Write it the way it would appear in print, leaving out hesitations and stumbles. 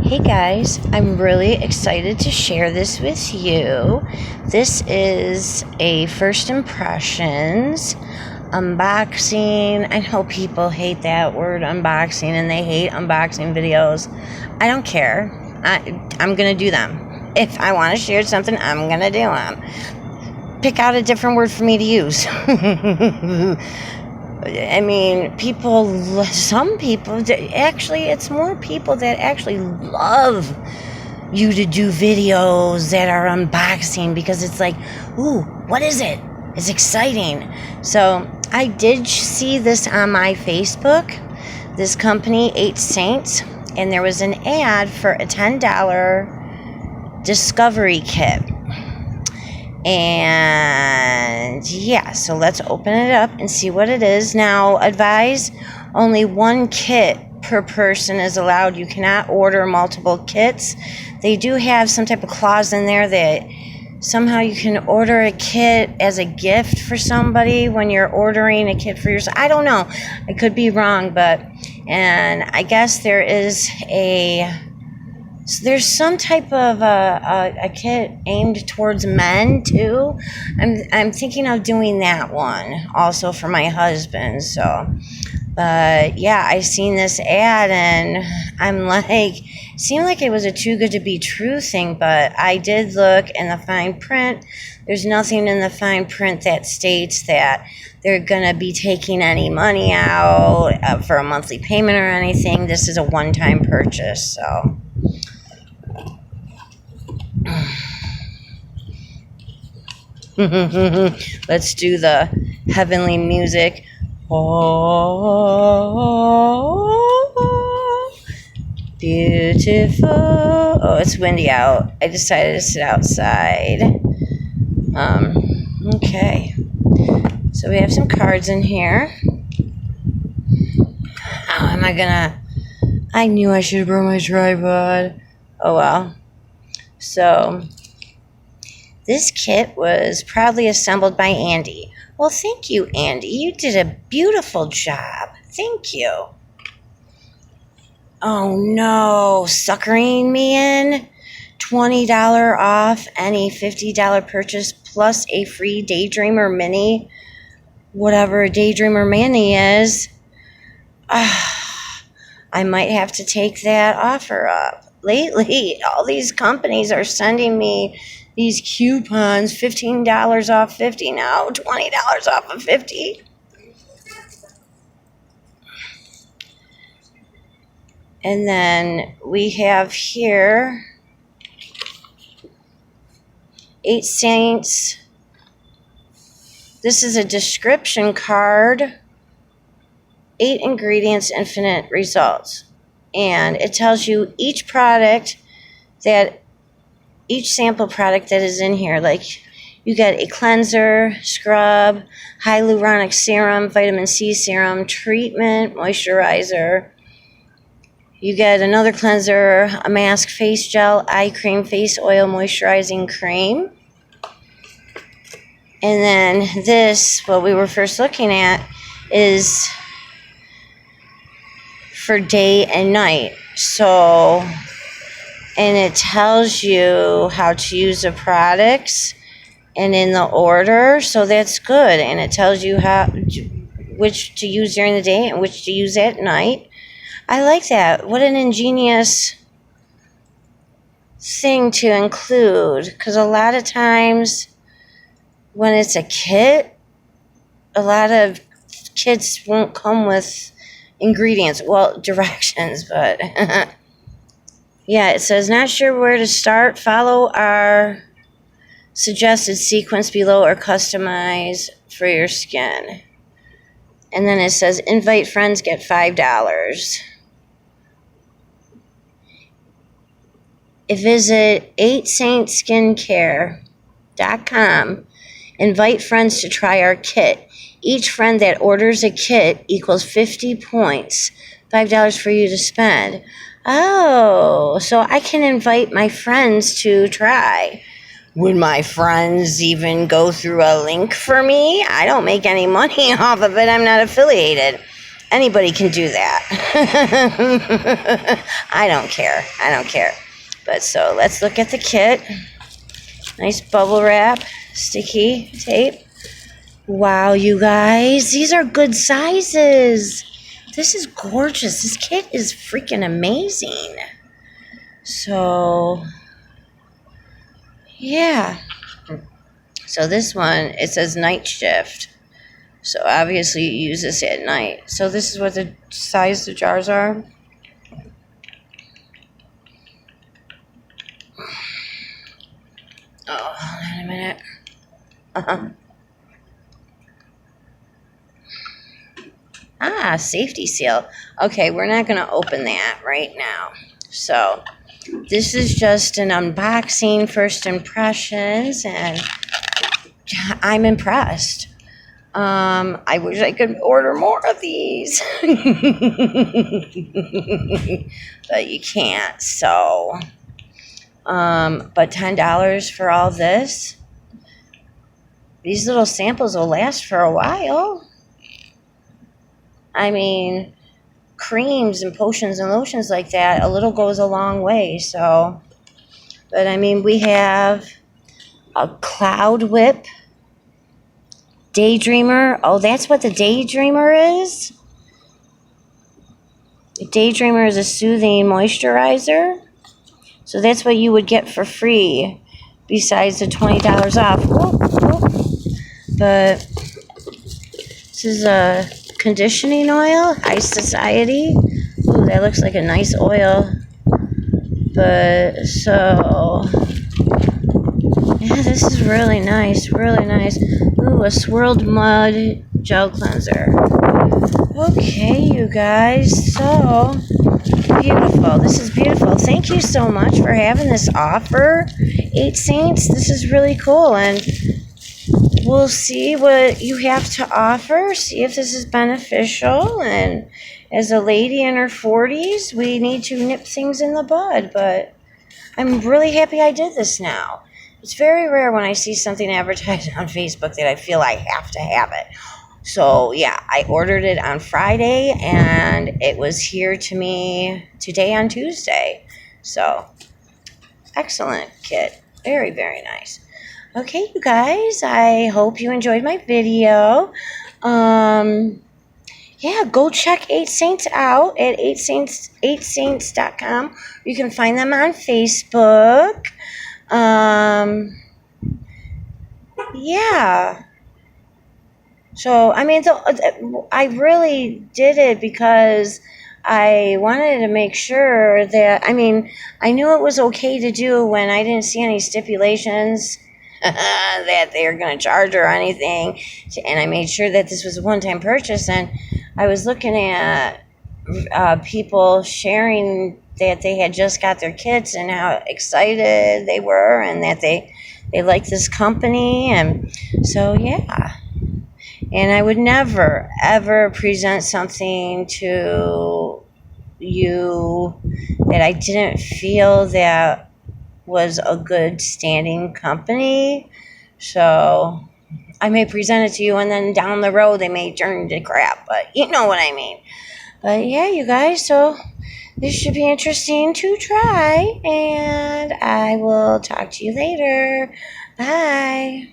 Hey guys, I'm really excited to share this with you. This is a first impressions unboxing. I know people hate that word unboxing and they hate unboxing videos. I don't care. I'm going to do them. If I want to share something, I'm going to do them. Pick out a different word for me to use. I mean, some people, actually, it's more people that actually love you to do videos that are unboxing because it's like, ooh, what is it? It's exciting. So I did see this on my Facebook, this company, 8 Saints, and there was an ad for a $10 discovery kit. And yeah, so let's open it up and see what it is. Now, advise only one kit per person is allowed. You cannot order multiple kits. They do have some type of clause in there that somehow you can order a kit as a gift for somebody when you're ordering a kit for yourself. I don't know. I could be wrong, and I guess there's some type of a kit aimed towards men too. I'm thinking of doing that one also for my husband. So, but yeah, I seen this ad and I'm like, it seemed like it was a too good to be true thing. But I did look in the fine print. There's nothing in the fine print that states that they're gonna be taking any money out for a monthly payment or anything. This is a one-time purchase. So. Let's do the heavenly music. Oh, beautiful. Oh, it's windy out. I decided to sit outside. Okay. So we have some cards in here. How am I gonna... I knew I should have brought my tripod. Oh well. So, this kit was proudly assembled by Andy. Well, thank you, Andy. You did a beautiful job. Thank you. Oh, no. Suckering me in? $20 off any $50 purchase plus a free Daydreamer Mini. Whatever a Daydreamer Mini is. I might have to take that offer up. Lately, all these companies are sending me these coupons, $15 off 50 now, $20 off of 50. And then we have here 8 Saints. This is a description card. 8 ingredients, infinite results. And it tells you each sample product that is in here. Like, you get a cleanser, scrub, hyaluronic serum, vitamin C serum, treatment, moisturizer. You get another cleanser, a mask, face gel, eye cream, face oil, moisturizing cream. And then this, what we were first looking at, is for day and night. So, and it tells you how to use the products and in the order, so that's good. And it tells you which to use during the day and which to use at night. I like that. What an ingenious thing to include, because a lot of times when it's a kit, a lot of kits won't come with ingredients, well, directions, but yeah, it says, not sure where to start? Follow our suggested sequence below or customize for your skin. And then it says, invite friends, get $5. Visit 8saintskincare.com. Invite friends to try our kit. Each friend that orders a kit equals 50 points. $5 for you to spend. Oh, so I can invite my friends to try. Would my friends even go through a link for me? I don't make any money off of it. I'm not affiliated. Anybody can do that. I don't care. I don't care. But so let's look at the kit. Nice bubble wrap, sticky tape. Wow, you guys, these are good sizes. This is gorgeous. This kit is freaking amazing. So, yeah. So this one, it says night shift. So obviously you use this at night. So this is what the size the jars are. Oh, hold on a minute. Ah, safety seal. Okay, we're not going to open that right now. So this is just an unboxing, first impressions, and I'm impressed. I wish I could order more of these. But you can't, so. But $10 for all this. These little samples will last for a while. I mean, creams and potions and lotions like that, a little goes a long way, so. But I mean, we have a Cloud Whip Daydreamer. Oh, that's what the Daydreamer is? The Daydreamer is a soothing moisturizer. So that's what you would get for free besides the $20 off. Whoop, whoop. But this is a conditioning oil, High Society. Ooh, that looks like a nice oil. But so, yeah, this is really nice, really nice. Ooh, a swirled mud gel cleanser. Okay, you guys, so beautiful. This is beautiful. Thank you so much for having this offer, 8 Saints. This is really cool, and we'll see what you have to offer, see if this is beneficial. And as a lady in her 40s, we need to nip things in the bud, but I'm really happy I did this now. It's very rare when I see something advertised on Facebook that I feel I have to have it. So, yeah, I ordered it on Friday, and it was here to me today on Tuesday. So, excellent kit. Very, very nice. Okay, you guys, I hope you enjoyed my video. Yeah, go check 8 Saints out at 8saints.com. You can find them on Facebook. Yeah. So, I mean, I really did it because I wanted to make sure that, I mean, I knew it was okay to do when I didn't see any stipulations that they were going to charge or anything. And I made sure that this was a one-time purchase. And I was looking at people sharing that they had just got their kits and how excited they were and that they liked this company. And so, yeah. And I would never, ever present something to you that I didn't feel that was a good standing company. So I may present it to you and then down the road they may turn to crap, but you know what I mean. But yeah, you guys, so this should be interesting to try, and I will talk to you later. Bye.